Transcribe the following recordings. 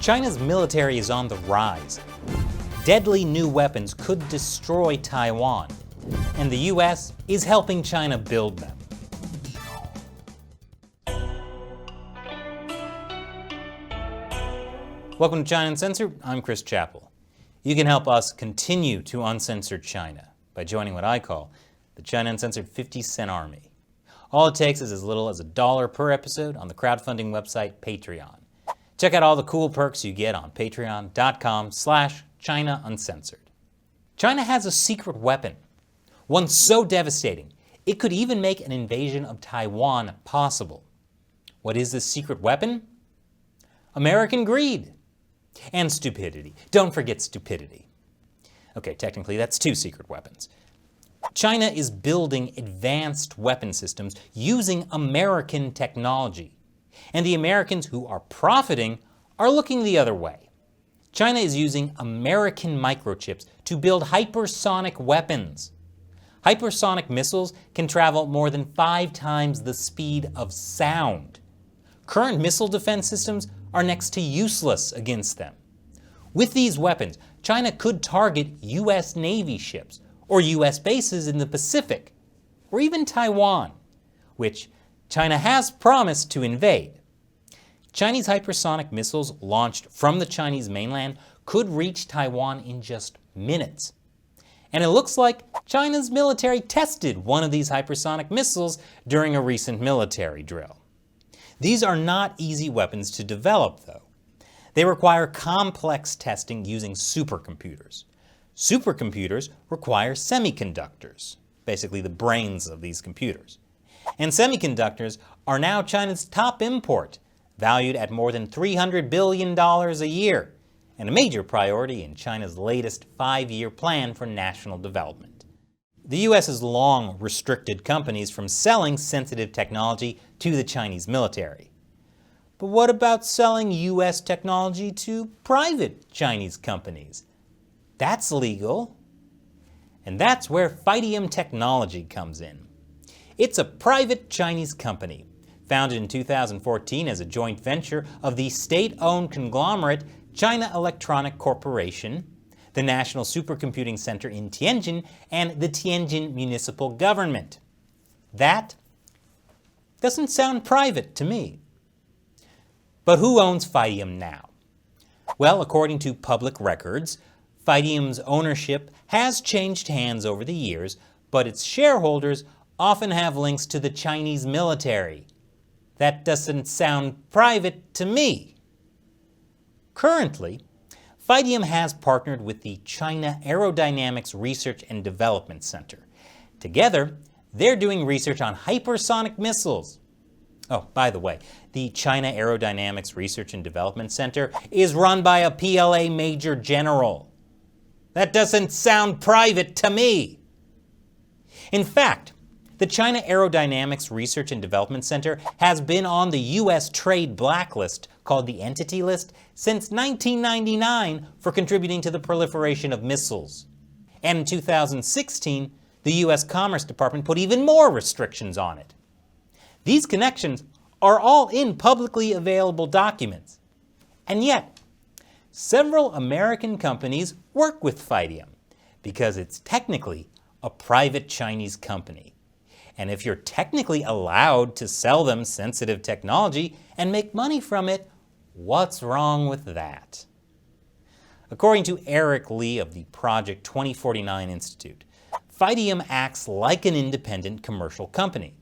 China's military is on the rise. Deadly new weapons could destroy Taiwan, and the US is helping China build them. Welcome to China Uncensored. I'm Chris Chappell. You can help us continue to uncensor China by joining what I call the China Uncensored 50-cent Army. All it takes is as little as $1 per episode on the crowdfunding website Patreon. Check out all the cool perks you get on patreon.com/China Uncensored. China has a secret weapon, one so devastating it could even make an invasion of Taiwan possible. What is this secret weapon? American greed and stupidity. Don't forget stupidity. Okay, technically that's two secret weapons. China is building advanced weapon systems using American technology. And the Americans who are profiting are looking the other way. China is using American microchips to build hypersonic weapons. Hypersonic missiles can travel more than 5 times the speed of sound. Current missile defense systems are next to useless against them. With these weapons, China could target US Navy ships or US bases in the Pacific, or even Taiwan, which China has promised to invade. Chinese hypersonic missiles launched from the Chinese mainland could reach Taiwan in just minutes. And it looks like China's military tested one of these hypersonic missiles during a recent military drill. These are not easy weapons to develop, though. They require complex testing using supercomputers. Supercomputers require semiconductors, basically the brains of these computers. And semiconductors are now China's top import, valued at more than $300 billion a year, and a major priority in China's latest 5-year plan for national development. The US has long restricted companies from selling sensitive technology to the Chinese military. But what about selling US technology to private Chinese companies? That's legal. And that's where Pythium Technology comes in. It's a private Chinese company, founded in 2014 as a joint venture of the state-owned conglomerate China Electronic Corporation, the National Supercomputing Center in Tianjin, and the Tianjin Municipal Government. That doesn't sound private to me. But who owns Pythium now? Well, according to public records, Pythium's ownership has changed hands over the years, but its shareholders often have links to the Chinese military. That doesn't sound private to me. Currently, Pythium has partnered with the China Aerodynamics Research and Development Center. Together, they're doing research on hypersonic missiles. Oh, by the way, the China Aerodynamics Research and Development Center is run by a PLA Major General. That doesn't sound private to me. In fact, the China Aerodynamics Research and Development Center has been on the US trade blacklist, called the Entity List, since 1999 for contributing to the proliferation of missiles. And in 2016, the US Commerce Department put even more restrictions on it. These connections are all in publicly available documents. And yet, several American companies work with Pythium because it's technically a private Chinese company. And if you're technically allowed to sell them sensitive technology and make money from it, what's wrong with that? According to Eric Lee of the Project 2049 Institute, Pythium acts like an independent commercial company.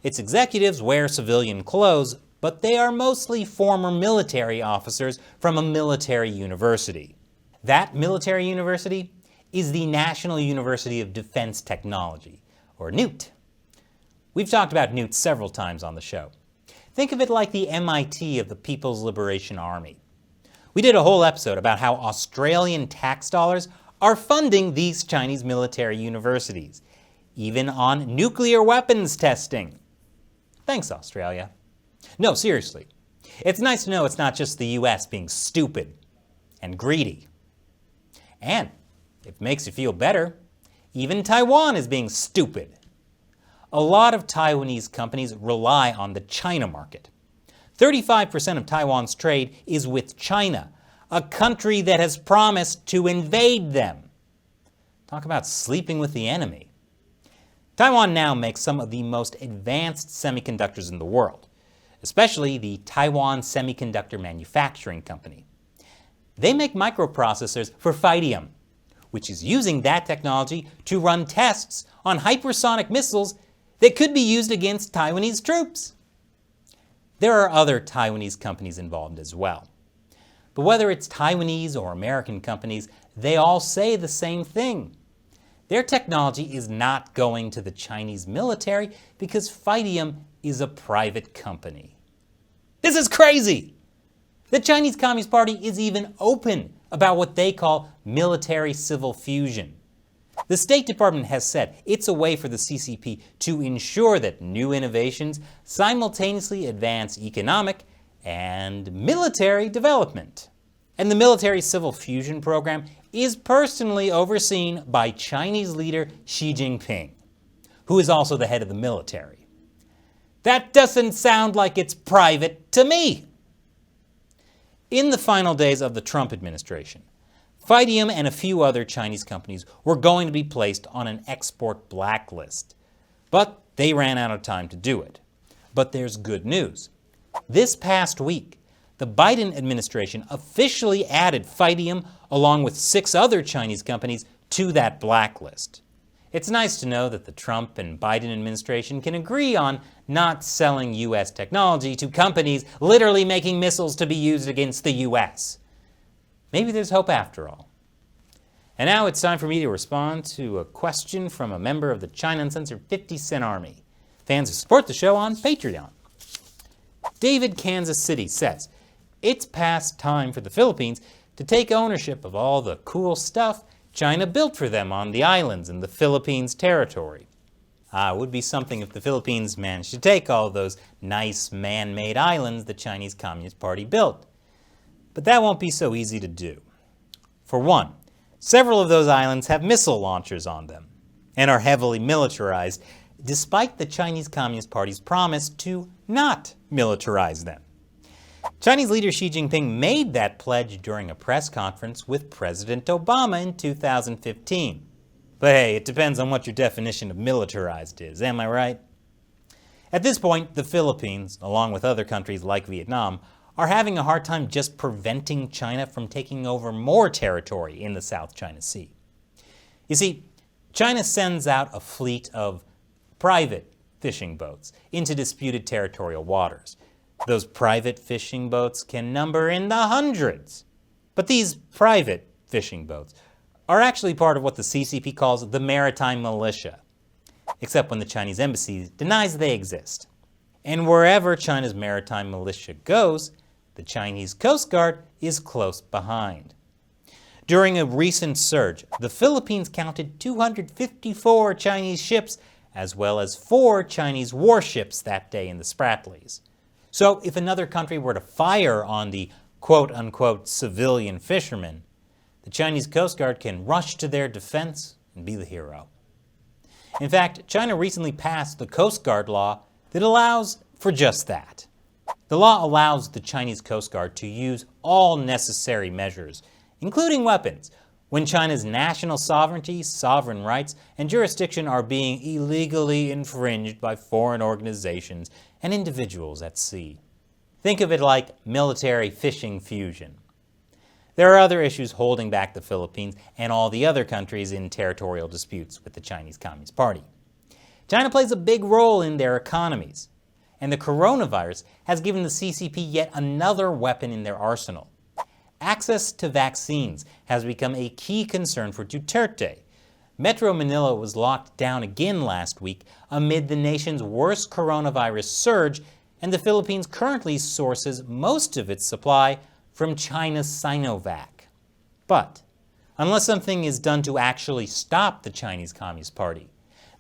Its executives wear civilian clothes, but they are mostly former military officers from a military university. That military university is the National University of Defense Technology, or NUT. We've talked about NUT several times on the show. Think of it like the MIT of the People's Liberation Army. We did a whole episode about how Australian tax dollars are funding these Chinese military universities, even on nuclear weapons testing. Thanks, Australia. No, seriously. It's nice to know it's not just the US being stupid and greedy. And, if it makes you feel better, even Taiwan is being stupid. A lot of Taiwanese companies rely on the China market. 35% of Taiwan's trade is with China, a country that has promised to invade them. Talk about sleeping with the enemy. Taiwan now makes some of the most advanced semiconductors in the world, especially the Taiwan Semiconductor Manufacturing Company. They make microprocessors for Pythium, which is using that technology to run tests on hypersonic missiles that could be used against Taiwanese troops. There are other Taiwanese companies involved as well. But whether it's Taiwanese or American companies, they all say the same thing. Their technology is not going to the Chinese military because Pythium is a private company. This is crazy! The Chinese Communist Party is even open about what they call military-civil fusion. The State Department has said it's a way for the CCP to ensure that new innovations simultaneously advance economic and military development. And the military-civil fusion program is personally overseen by Chinese leader Xi Jinping, who is also the head of the military. That doesn't sound like it's private to me. In the final days of the Trump administration, Pythium and a few other Chinese companies were going to be placed on an export blacklist, but they ran out of time to do it. But there's good news. This past week, the Biden administration officially added Pythium along with 6 other Chinese companies to that blacklist. It's nice to know that the Trump and Biden administration can agree on not selling U.S. technology to companies literally making missiles to be used against the U.S. Maybe there's hope after all. And now it's time for me to respond to a question from a member of the China Uncensored 50 Cent Army, fans who support the show on Patreon. David, Kansas City says, it's past time for the Philippines to take ownership of all the cool stuff China built for them on the islands in the Philippines territory. It would be something if the Philippines managed to take all those nice man-made islands the Chinese Communist Party built. But that won't be so easy to do. For one, several of those islands have missile launchers on them and are heavily militarized, despite the Chinese Communist Party's promise to not militarize them. Chinese leader Xi Jinping made that pledge during a press conference with President Obama in 2015. But hey, it depends on what your definition of militarized is, am I right? At this point, the Philippines, along with other countries like Vietnam, are having a hard time just preventing China from taking over more territory in the South China Sea. You see, China sends out a fleet of private fishing boats into disputed territorial waters. Those private fishing boats can number in the hundreds. But these private fishing boats are actually part of what the CCP calls the maritime militia, except when the Chinese embassy denies they exist. And wherever China's maritime militia goes, the Chinese Coast Guard is close behind. During a recent surge, the Philippines counted 254 Chinese ships as well as 4 Chinese warships that day in the Spratlys. So if another country were to fire on the quote-unquote civilian fishermen, the Chinese Coast Guard can rush to their defense and be the hero. In fact, China recently passed the Coast Guard law that allows for just that. The law allows the Chinese Coast Guard to use all necessary measures, including weapons, when China's national sovereignty, sovereign rights, and jurisdiction are being illegally infringed by foreign organizations and individuals at sea. Think of it like military fishing fusion. There are other issues holding back the Philippines and all the other countries in territorial disputes with the Chinese Communist Party. China plays a big role in their economies, and the coronavirus has given the CCP yet another weapon in their arsenal. Access to vaccines has become a key concern for Duterte. Metro Manila was locked down again last week amid the nation's worst coronavirus surge, and the Philippines currently sources most of its supply from China's Sinovac. But unless something is done to actually stop the Chinese Communist Party,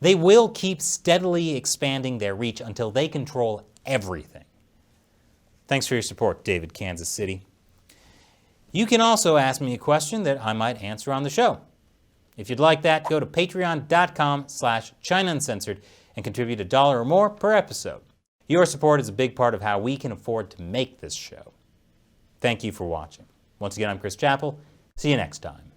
they will keep steadily expanding their reach until they control everything. Thanks for your support, David, Kansas City. You can also ask me a question that I might answer on the show. If you'd like that, go to patreon.com/ChinaUncensored and contribute $1 or more per episode. Your support is a big part of how we can afford to make this show. Thank you for watching. Once again, I'm Chris Chappell. See you next time.